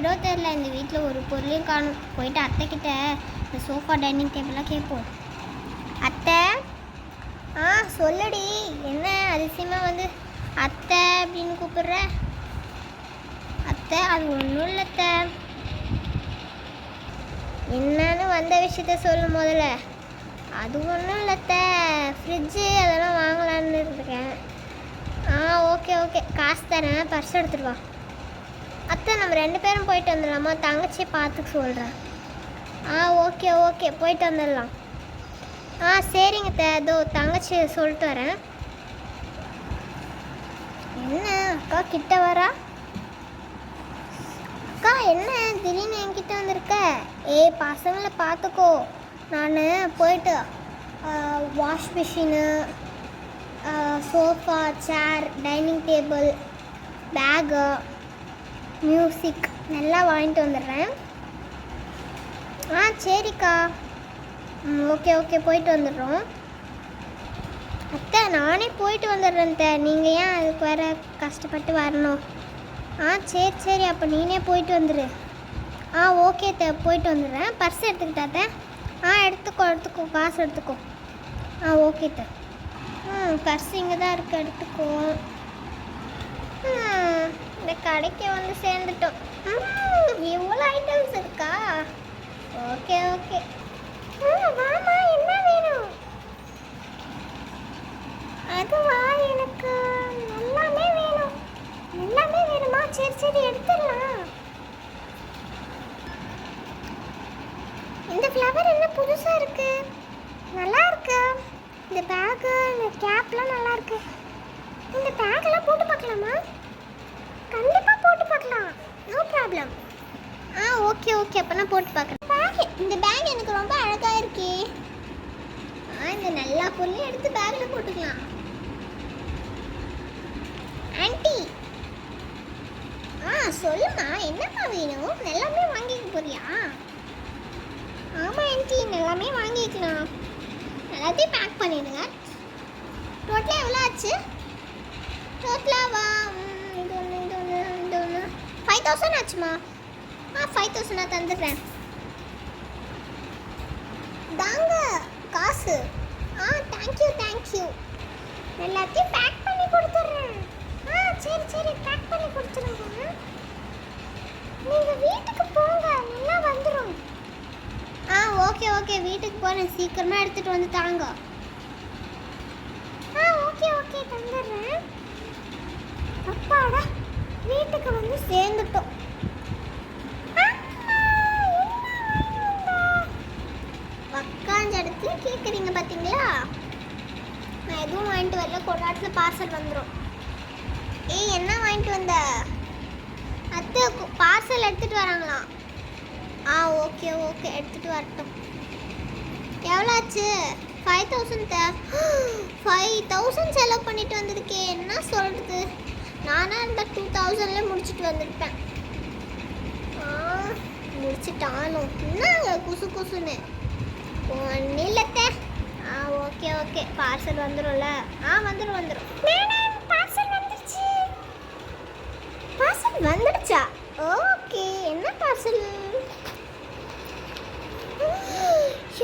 போயிடோ தெரில, இந்த வீட்டில் ஒரு பொருளையும் காணும். போயிட்டு அத்தைக்கிட்ட இந்த சோஃபா டைனிங் டேபிளாக கேட்போம். அத்தை, சொல்லுடி, என்ன அதிசயமாக வந்து அத்தை அப்படின்னு கூப்பிடுற? அத்தை, அது ஒன்றும் இல்லை அத்தை. என்னன்னு வந்த விஷயத்த சொல்லும் முதல்ல. அது ஒன்றும் இல்லை அத்தை, ஃப்ரிட்ஜு அதெல்லாம் வாங்கலான்னு இருக்கேன். ஓகே ஓகே, காசு தரேன், பர்ஸ் எடுத்துட்டு வா. அத்தை, நம்ம 2 பேரும் போயிட்டு வந்துடலாமா? தங்கச்சியை பார்த்துக்க சொல்கிறேன். ஓகே ஓகே, போயிட்டு வந்துடலாம். சரிங்க அத்தை, இதோ தங்கச்சி சொல்லிட்டு வரேன். என்ன அக்கா கிட்ட வரா? அக்கா என்ன திடீர்னு என்கிட்ட வந்திருக்க? பசங்களை பார்த்துக்கோ, நான் போயிட்டு வாஷ் மிஷினு, சோஃபா, சேர், டைனிங் டேபிள், பேகு, மியூசிக் நல்லா வாங்கிட்டு வந்துடுறேன். சரிக்கா. ஓகே ஓகே, போயிட்டு வந்துடுறோம். அத்தை, நானே போயிட்டு வந்துடுறேன் அத்தை, நீங்கள் ஏன் அதுக்கு வேறு கஷ்டப்பட்டு வரணும்? சரி சரி, அப்போ நீனே போயிட்டு வந்துடு. ஓகே அத்தை, போயிட்டு வந்துடுறேன். பர்ஸ் எடுத்துக்கிட்டாத்த? எடுத்துக்கோ, காசு எடுத்துக்கோ. ஓகே அத்தை. பர்ஸ் இங்கே தான் இருக்குது, எடுத்துக்கோ. இந்த கடைக்கு வந்து சேர்ந்துட்டோம். இவ்வளோ ஐட்டம்ஸ் இருக்கா? Okay okay. வாமா, என்ன வேணும்? அதுவா, எனக்கு எல்லாமே வேணும். எல்லாமே வேணுமா? சரி சரி, எடுத்துடலாம். இந்த ஃப்ளவர் என்ன புதுசாக இருக்கு, நல்லா இருக்கு. இந்த பேக்கு, இந்த கேப்லாம் நல்லா இருக்கு. இந்த பேக்கெல்லாம் போட்டு பார்க்கலாமா? கண்டிப்பாக போட்டு பார்க்கலாம், நோ ப்ராப்ளம். ஓகே ஓகே, அப்போ நான் போட்டு பார்க்குறேன். இந்த பேக் எனக்கு ரொம்ப அழகாக இருக்கே. இந்த நல்லா பொருளையும் எடுத்து பேக்கில் போட்டுக்கலாம். ஆண்டி, சொல்லுமா, என்னம்மா வேணும்? எல்லாமே வாங்கிக்க போறியா? ஆமாம் ஆண்டி, எல்லாமே வாங்கிக்கலாம். எல்லாத்தையும் பேக் பண்ணிடுங்க. டோட்டலாக எவ்வளோ ஆச்சு? டோட்டலாவா? இது ஒன்று 5000 ஆச்சுமா? 5000 நான் தந்துடுறேன். தாங்க காசு. தேங்க்யூ. எல்லாத்தையும் பேக் பண்ணி கொடுத்துட்றேன். சரி சரி, பேக் பண்ணி கொடுத்துருங்க. நீங்கள் வீட்டுக்கு போங்க, நல்லா வந்துடும். ஓகே ஓகே, வீட்டுக்கு போகிறேன், சீக்கிரமாக எடுத்துகிட்டு வந்து தாங்க. ஓகே ஓகே, தந்துடுறேன். அப்பாடா, வீட்டுக்கு வந்து சேர்ந்துட்டோம். உக்காந்த இடத்துல கேட்குறீங்க பார்த்தீங்களா? நான் எதுவும் வாங்கிட்டு வரல, கொண்டாட்டில் பார்சல் வந்துடும். என்ன வாங்கிட்டு வந்த? அத்தை பார்சல் எடுத்துகிட்டு வராங்களாம். ஓகே ஓகே, எடுத்துகிட்டு வரட்டும். எவ்வளோ ஆச்சு? 5000. 5000 செலவு பண்ணிட்டு வந்திருக்கே, என்ன சொல்கிறது? நானாக இருந்தால் 2000ல முடிச்சுட்டு வந்துருப்பேன். முடிச்சுட்டானோ என்னங்க குசு குசுன்னு? ஒன்றும் இல்லைத்த. ஓகே ஓகே, பார்சல் வந்துடும்ல? வந்துடும். மேடம், பார்சல் வந்துடுச்சு. பார்சல் வந்துடுச்சா? ஓகே, என்ன பார்சல்?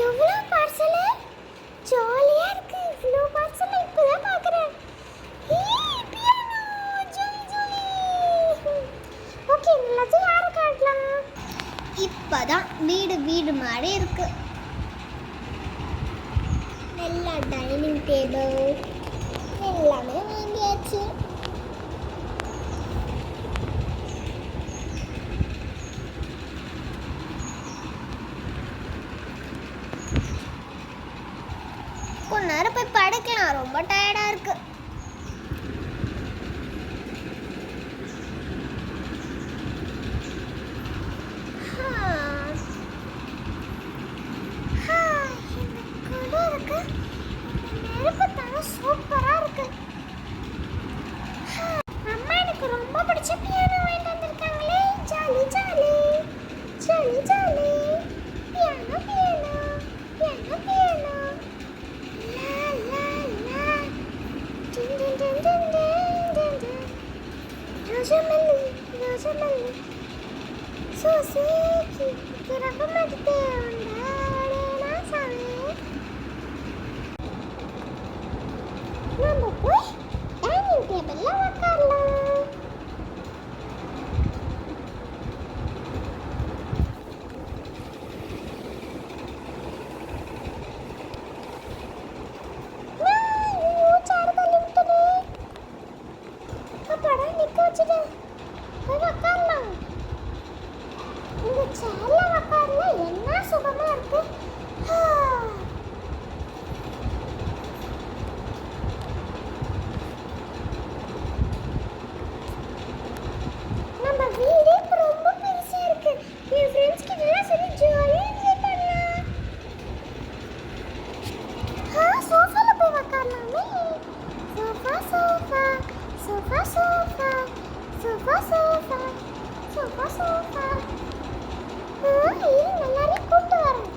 எவ்வளோ பார்சலு? ஜாலியாக இருக்கு. இவ்வளோ பார்சல் இப்போ தான் பார்க்குறேன். ஓகே, எல்லாத்தையும் யாரை காட்டலாம்? இப்போதான் வீடு மாதிரி இருக்கு. எல்லா டைனிங் டேபிள் எல்லாமே வாங்கியாச்சு. கொஞ்ச நேரம் போய் படுக்கலாம், ரொம்ப டயர்டா இருக்கு. சூப்பரா இருக்கு. அம்மா எனக்கு ரொம்ப பிடிச்ச பியானோ வாங்கிட்டு வந்திருக்காங்களே. Jolly jolly jolly jolly. Piano piano piano piano. லா லா லா சூசி கிரப்ப மாட்டே உண்டாடேனா சாமி. நம்ம போய் டைனிங் டேபிள்ல உட்காரலாம். அப்பாடா நிக்க வச்சுட்டு போய் உட்காரலாம். இந்த சேர்ல உட்கார்ல என்ன சுகமா இருக்கு. நம்ம வீடு இப்ப ரொம்ப பெருசா இருக்கு. என் ஃப்ரெண்ட்ஸ் கிட்ட எல்லாம் சொல்லி ஜாலியா என்ஜாய் பண்ணலாம். சோஃபால போய் உட்காரலாமே. Sofa sofa sofa sofa sofa sofa sofa sofa. இது எல்லாரையும் கூப்பிட்டு வரேன்.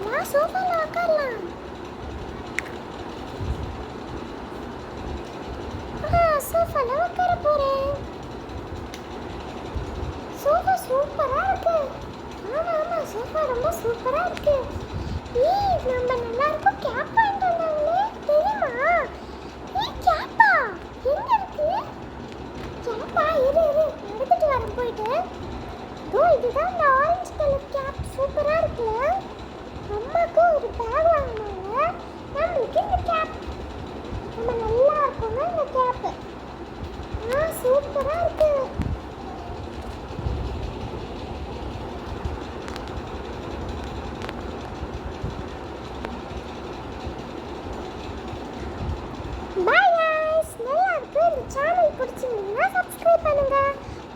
நான் சோஃபால உட்காரலாம். சோஃபால உட்கார போறேன். சோஃபா சூப்பரா இருக்கு. ஆமா ஆமா சோஃபா ரொம்ப சூப்பரா இருக்கு. நம்ம நல்லா இருக்கும். கேப் வாங்கிட்டு வந்தாங்களே தெரியுமா? கேப்பா எங்க இருக்கு? கேப்பா இரு எடுத்துட்டு வரேன் போயிட்டு. இதுதான் இந்த ஆரஞ்சு கலர் கேப் சூப்பரா இருக்குல்ல. அம்மாக்கு ஒரு பேக் வாங்கினாங்க. நம்மளுக்கு இந்த கேப் நம்ம நல்லா இருக்கும்னா இந்த கேப். சூப்பரா இருக்கு. Bye guys, நல்லா இருக்கு. இந்த சேனல் பிடிச்சிருந்தா சப்ஸ்கிரைப் பண்ணுங்க.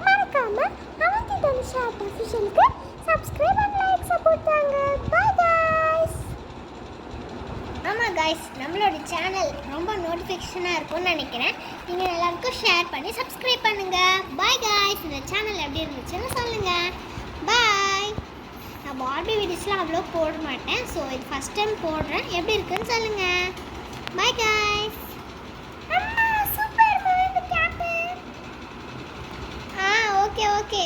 மறக்காம அவந்தி தனுஷா ஆஃபிஷியலுக்கு சப்ஸ்கிரைப் அண்ட் லைக் சப்போர்ட் தாங்க. Bye guys. ஆமா guys, நம்மளோட சேனல் ரொம்ப நோட்டிஃபிகேஷனா இருக்கும்னு நினைக்கிறேன். நீங்க எல்லாருக்கும் ஷேர் பண்ணி சப்ஸ்கிரைப் பண்ணுங்க. Bye guys. இந்த சேனல் எப்படி இருந்துச்சுன்னு சொல்லுங்க. Bye. நான் பார்பி வீடியோஸ்லாம் அவ்வளோ போட மாட்டேன். ஸோ இது ஃபர்ஸ்ட் டைம் போடுறேன். எப்படி இருக்குன்னு சொல்லுங்க. Bye guys. சூப்பர் இந்த கேப். ஓகே